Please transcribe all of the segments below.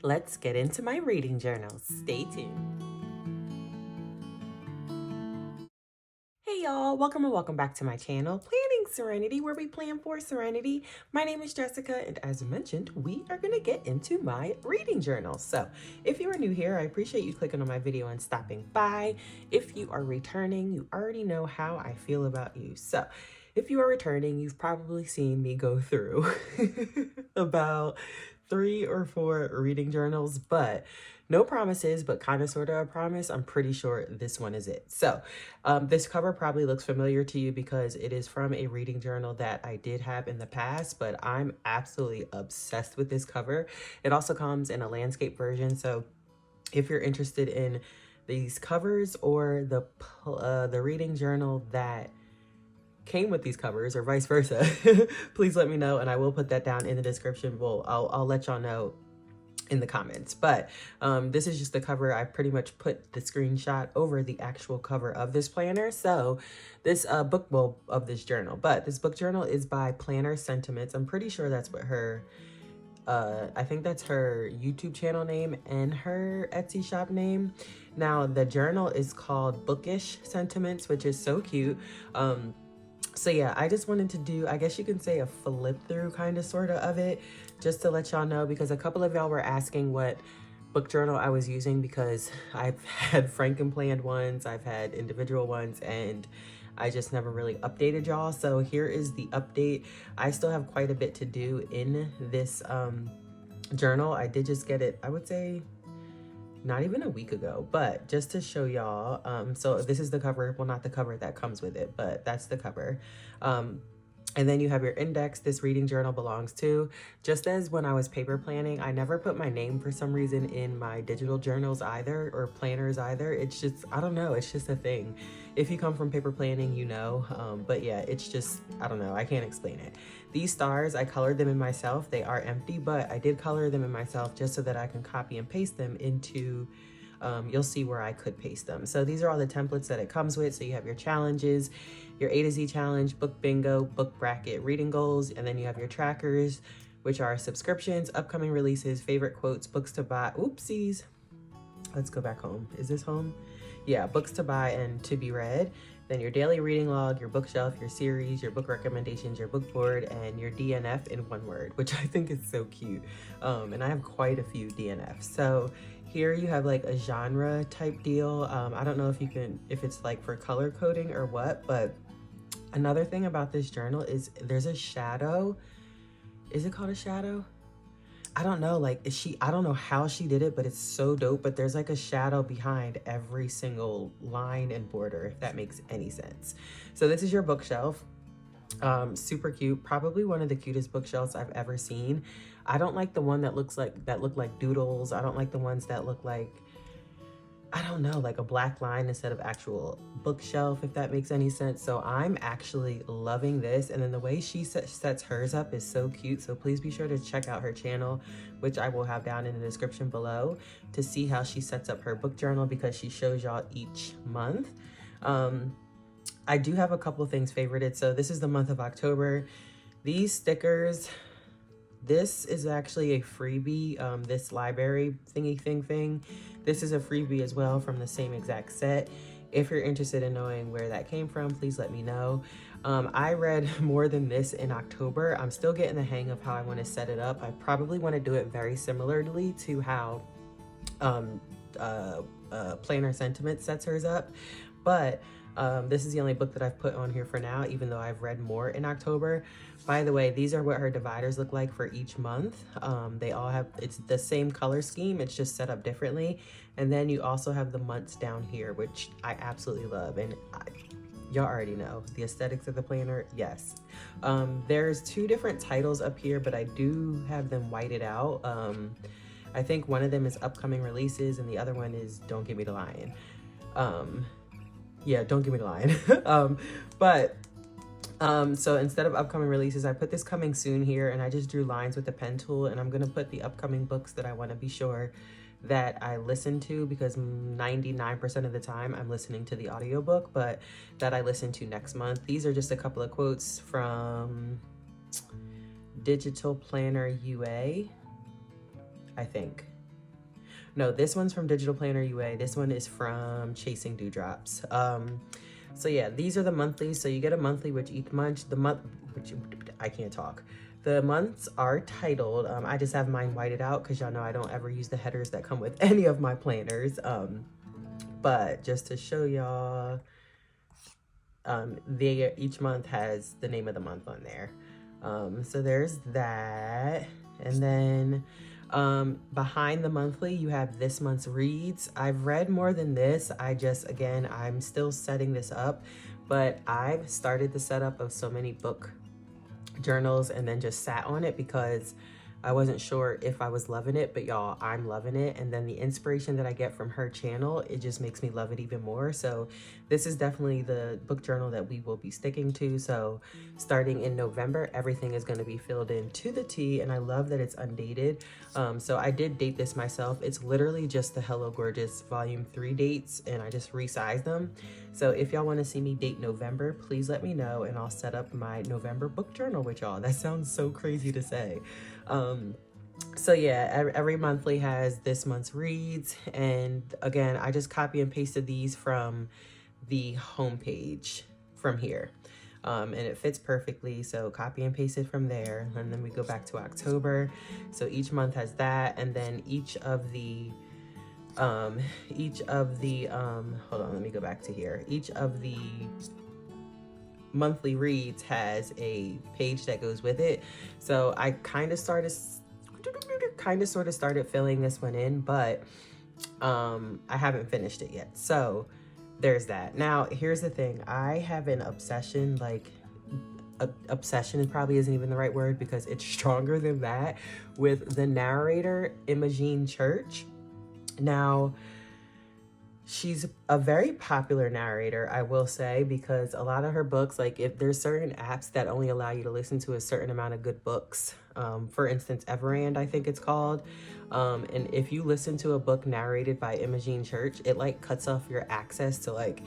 let's get into my reading journal. Stay tuned. Hey y'all, welcome back to my channel, Planning Serenity, where we plan for serenity. My name is Jessica, and as mentioned, we are gonna get into my reading journal. So if you are new here, I appreciate you clicking on my video and stopping by. If you are returning, you already know how I feel about you. So if you are returning, you've probably seen me go through about 3 or 4 reading journals, but no promises, but kind of sort of a promise. I'm pretty sure this one is it. So this cover probably looks familiar to you because it is from a reading journal that I did have in the past, but I'm absolutely obsessed with this cover. It also comes in a landscape version. So if you're interested in these covers or the reading journal that came with these covers or vice versa, please let me know, and I will put that down in the description. Well, I'll let y'all know in the comments. But this is just the cover. I pretty much put the screenshot over the actual cover of this planner. So this book, well, of this journal, but this book journal is by PlannerSentiments. I'm pretty sure that's what her I think that's her YouTube channel name and her Etsy shop name. Now the journal is called Bookish Sentiments, which is so cute. So yeah, I just wanted to do, I guess you can say, a flip through kind of sort of it, just to let y'all know, because a couple of y'all were asking what book journal I was using, because I've had Frankenplanned ones, I've had individual ones, and I just never really updated y'all. So here is the update. I still have quite a bit to do in this journal. I did just get it, I would say, not even a week ago, but just to show y'all. So this is the cover, well, not the cover that comes with it, but that's the cover. And then you have your index this reading journal belongs to. Just as when I was paper planning, I never put my name for some reason in my digital journals either, or planners either. It's just, I don't know, it's just a thing. If you come from paper planning, you know, but yeah, it's just, I don't know, I can't explain it. These stars, I colored them in myself. They are empty, but I did color them in myself just so that I can copy and paste them into, you'll see where I could paste them. So these are all the templates that it comes with. So you have your challenges, your A to Z challenge, book bingo, book bracket, reading goals, and then you have your trackers, which are subscriptions, upcoming releases, favorite quotes, books to buy. Oopsies. Let's go back home. Is this home? Yeah, books to buy and to be read. Then your daily reading log, your bookshelf, your series, your book recommendations, your book board, and your DNF in one word, which I think is so cute. And I have quite a few DNFs. So here you have like a genre type deal. I don't know if it's like for color coding or what, but another thing about this journal is there's a shadow. Is it called a shadow? I don't know, like, I don't know how she did it, but it's so dope. But there's like a shadow behind every single line and border, if that makes any sense. So this is your bookshelf. Super cute, probably one of the cutest bookshelves I've ever seen. I don't like the one that look like doodles. I don't like the ones that look like, I don't know, like a black line instead of actual bookshelf, if that makes any sense. So I'm actually loving this. And then the way she sets hers up is so cute. So please be sure to check out her channel, which I will have down in the description below, to see how she sets up her book journal, because she shows y'all each month. I do have a couple of things favorited. So this is the month of October. These stickers, this is actually a freebie, this library thingy thing. This is a freebie as well from the same exact set. If you're interested in knowing where that came from, please let me know. I read more than this in October. I'm still getting the hang of how I want to set it up. I probably want to do it very similarly to how PlannerSentiments sets hers up. But this is the only book that I've put on here for now, even though I've read more in October. By the way, these are what her dividers look like for each month. They all have, it's the same color scheme, it's just set up differently. And then you also have the months down here, which I absolutely love. And y'all already know the aesthetics of the planner. Yes. There's 2 different titles up here, but I do have them whited out. I think one of them is upcoming releases and the other one is Don't Give Me the Lion. Yeah, Don't Give Me the Lion. So instead of upcoming releases, I put this coming soon here, and I just drew lines with the pen tool, and I'm gonna put the upcoming books that I want to be sure that I listen to, because 99% of the time I'm listening to the audiobook, but that I listen to next month. These are just a couple of quotes from Digital Planner UA, I think. No, this one's from Digital Planner UA. This one is from Chasing Dewdrops. So yeah, these are the monthlies. So you get a monthly, which each month, I can't talk. The months are titled, I just have mine whited out because y'all know I don't ever use the headers that come with any of my planners. But just to show y'all, each month has the name of the month on there. So there's that. And then behind the monthly, you have this month's reads. I've read more than this. Again, I'm still setting this up, but I've started the setup of so many book journals and then just sat on it because I wasn't sure if I was loving it, but y'all, I'm loving it. And then the inspiration that I get from her channel, it just makes me love it even more. So this is definitely the book journal that we will be sticking to. So starting in November, everything is going to be filled in to the T, and I love that it's undated. So I did date this myself. It's literally just the Hello Gorgeous Volume 3 dates, and I just resized them. So if y'all want to see me date November, please let me know, and I'll set up my November book journal with y'all. That sounds so crazy to say. So yeah, every monthly has this month's reads, and again, I just copy and pasted these from the homepage from here, and it fits perfectly. So copy and paste it from there, and then we go back to October. So each month has that, and then each of the hold on, let me go back to here. Each of the monthly reads has a page that goes with it. So I kind of sort of started filling this one in, but I haven't finished it yet. So there's that. Now here's the thing. I have an obsession, like obsession probably isn't even the right word because it's stronger than that, with the narrator Imogene Church. Now, she's a very popular narrator, I will say, because a lot of her books, like if there's certain apps that only allow you to listen to a certain amount of good books, for instance, Everand, I think it's called. And if you listen to a book narrated by Imogene Church, it like cuts off your access to like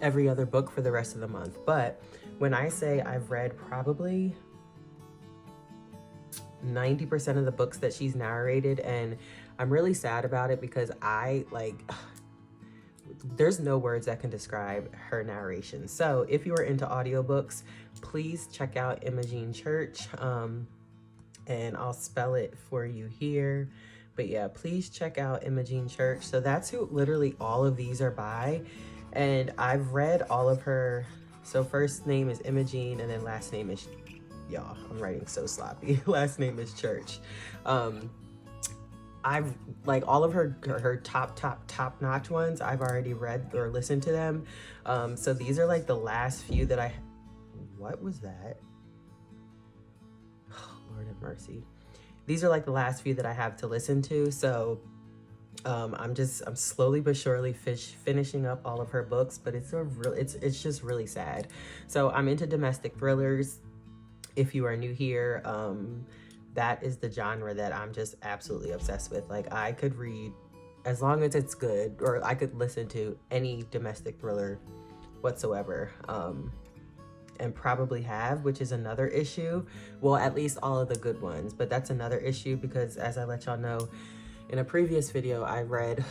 every other book for the rest of the month. But when I say I've read probably 90% of the books that she's narrated, and I'm really sad about it because there's no words that can describe her narration. So if you are into audiobooks, please check out Imogene Church, and I'll spell it for you here. But yeah, please check out Imogene Church. So that's who literally all of these are by, and I've read all of her. So first name is Imogene, and then last name is, y'all, I'm writing so sloppy. Last name is Church. I've like all of her top notch ones I've already read or listened to them. So these are like the last few that what was that? Oh, Lord have mercy. These are like the last few that I have to listen to. So I'm slowly but surely finishing up all of her books, but it's just really sad. So I'm into domestic thrillers. If you are new here, that is the genre that I'm just absolutely obsessed with. Like I could read, as long as it's good, or I could listen to any domestic thriller whatsoever, and probably have, which is another issue. Well, at least all of the good ones, but that's another issue because as I let y'all know in a previous video, I read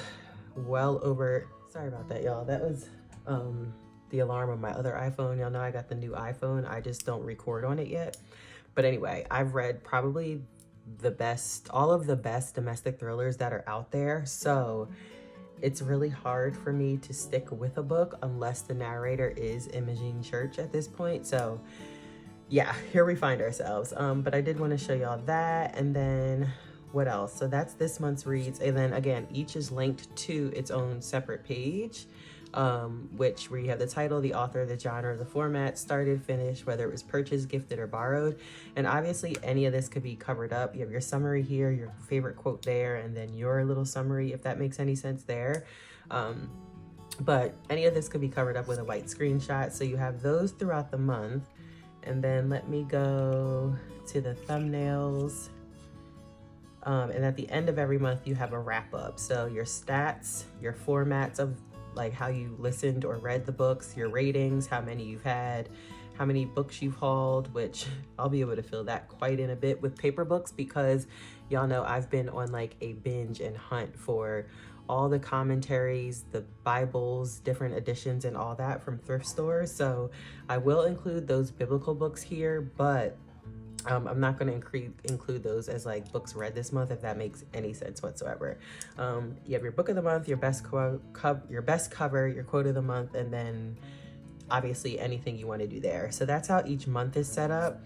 well over, sorry about that, y'all. That was the alarm on my other iPhone. Y'all know I got the new iPhone. I just don't record on it yet. But anyway, I've read probably all of the best domestic thrillers that are out there. So it's really hard for me to stick with a book unless the narrator is Imogene Church at this point. So yeah, here we find ourselves. But I did want to show y'all that. And then what else? So that's this month's reads. And then again, each is linked to its own separate page. Where you have the title, the author, the genre, the format, started, finished, whether it was purchased, gifted, or borrowed. And obviously any of this could be covered up. You have your summary here, your favorite quote there, and then your little summary, if that makes any sense there. But any of this could be covered up with a white screenshot. So you have those throughout the month. And then let me go to the thumbnails. And at the end of every month, you have a wrap up. So your stats, your formats of like how you listened or read the books, your ratings, how many you've had, how many books you've hauled, which I'll be able to fill that quite in a bit with paper books because Y'all know I've been on like a binge and hunt for all the commentaries, the Bibles, different editions and all that from thrift stores. So I will include those biblical books here, but I'm not going to include those as like books read this month, if that makes any sense whatsoever. You have your book of the month, your best cover, your quote of the month, and then obviously anything you want to do there. So that's how each month is set up.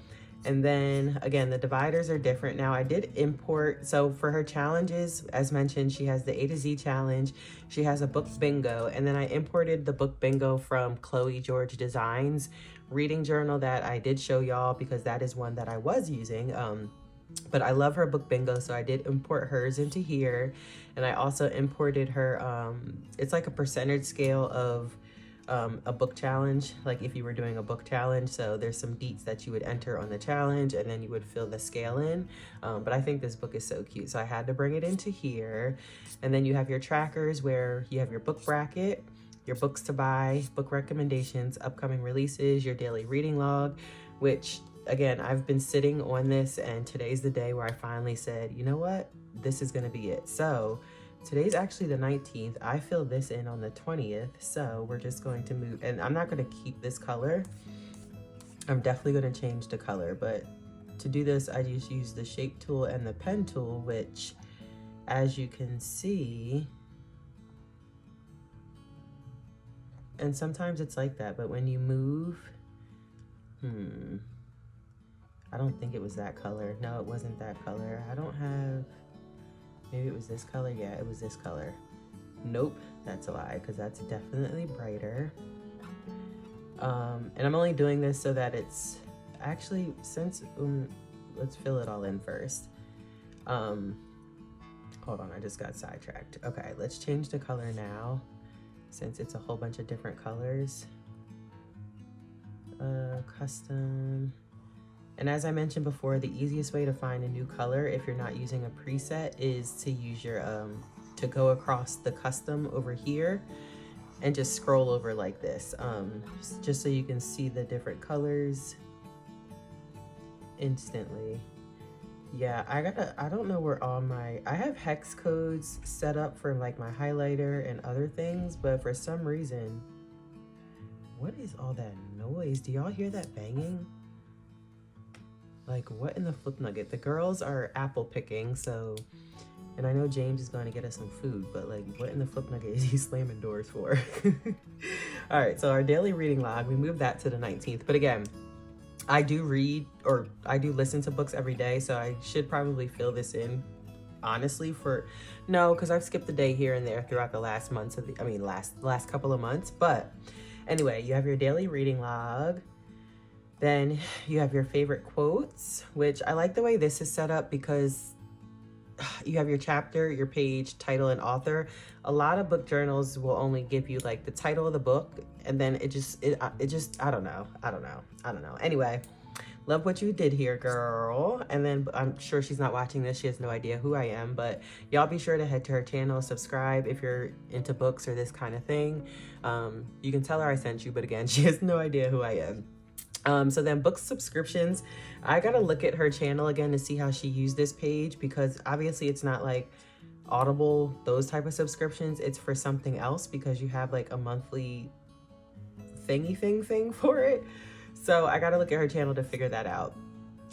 And then again, the dividers are different. Now I did import, so for her challenges, as mentioned, she has the A to Z challenge. She has a book bingo. And then I imported the book bingo from Chloe George Designs reading journal that I did show y'all, because that is one that I was using. But I love her book bingo, so I did import hers into here. And I also imported her, it's like a percentage scale of a book challenge, like if you were doing a book challenge. So there's some beats that you would enter on the challenge and then you would fill the scale in. But I think this book is so cute, so I had to bring it into here. And then you have your trackers where you have your book bracket, your books to buy, book recommendations, upcoming releases, your daily reading log, which again, I've been sitting on this, and today's the day where I finally said, you know what, this is gonna be it. So today's actually the 19th. I fill this in on the 20th. So we're just going to move, and I'm not going to keep this color. I'm definitely going to change the color, but to do this, I just use the shape tool and the pen tool, which as you can see, and sometimes it's like that, but when you move, I don't think it was that color. No, it wasn't that color. I don't have, maybe it was this color. Yeah, it was this color. Nope, that's a lie, because that's definitely brighter. And I'm only doing this so that it's actually, since, let's fill it all in first. Hold on, I just got sidetracked. Okay, let's change the color now, since it's a whole bunch of different colors. Custom. And as I mentioned before, the easiest way to find a new color if you're not using a preset is to use your, to go across the custom over here and just scroll over like this, just so you can see the different colors instantly. Yeah, I don't know where all my, I have hex codes set up for like my highlighter and other things, but for some reason, what is all that noise? Do y'all hear that banging? Like, what in the flip nugget? The girls are apple picking, so, and I know James is going to get us some food, but like, what in the flip nugget is he slamming doors for? All right, so our daily reading log, we moved that to the 19th. But again, I do read, or I do listen to books every day, so I should probably fill this in, honestly, for, no, because I've skipped a day here and there throughout the last months of the, last couple of months. But anyway, you have your daily reading log. Then you have your favorite quotes, which I like the way this is set up because you have your chapter, your page, title, and author. A lot of book journals will only give you like the title of the book, and then it just, I don't know. Anyway, love what you did here, girl. And then I'm sure she's not watching this. She has no idea who I am, but y'all be sure to head to her channel, subscribe if you're into books or this kind of thing. You can tell her I sent you, but again, she has no idea who I am. So then book subscriptions, I gotta look at her channel again to see how she used this page, because obviously it's not like Audible, those type of subscriptions. It's for something else, because you have like a monthly thing for it. So I gotta look at her channel to figure that out.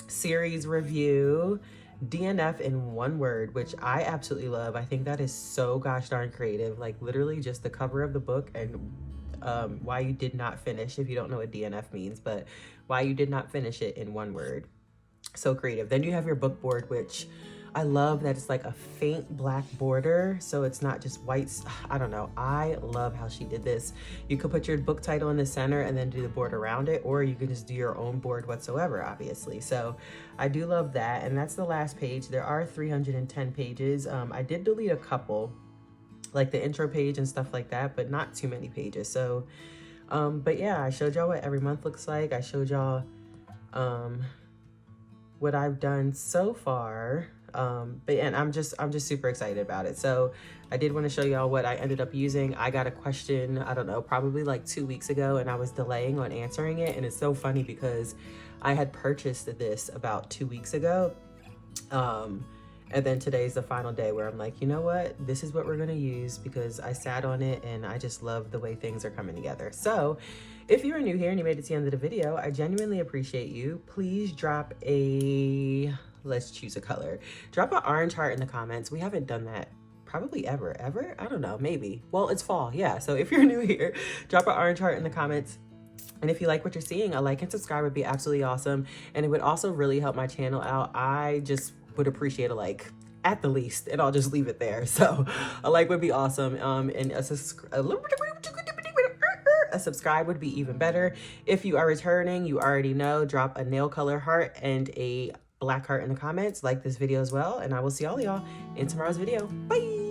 Series review, DNF in one word, which I absolutely love. I think that is so gosh darn creative. Like literally just the cover of the book and why you did not finish, if you don't know what DNF means, but why you did not finish it in one word. So creative. Then you have your book board, which I love that it's like a faint black border, so it's not just white. I don't know. I love how she did this. You could put your book title in the center and then do the board around it, or you could just do your own board whatsoever, obviously. So I do love that. And that's the last page. There are 310 pages. I did delete a couple, like the intro page and stuff like that, but not too many pages. So, but yeah, I showed y'all what every month looks like. I showed y'all what I've done so far. And I'm just super excited about it. So I did want to show y'all what I ended up using. I got a question, I don't know, probably like 2 weeks ago, and I was delaying on answering it. And it's so funny because I had purchased this about 2 weeks ago. And then today's the final day where I'm like, you know what? This is what we're gonna use because I sat on it and I just love the way things are coming together. So if you're new here and you made it to the end of the video, I genuinely appreciate you. Please drop a, let's choose a color. Drop an orange heart in the comments. We haven't done that probably ever. I don't know, maybe. Well, it's fall, yeah. So if you're new here, drop an orange heart in the comments. And if you like what you're seeing, a like and subscribe would be absolutely awesome. And it would also really help my channel out. I just would appreciate a like at the least, and I'll just leave it there. So a like would be awesome. And a subscribe would be even better. If you are returning, you already know, drop a nail color heart and a black heart in the comments. Like this video as well. And I will see all y'all in tomorrow's video. Bye.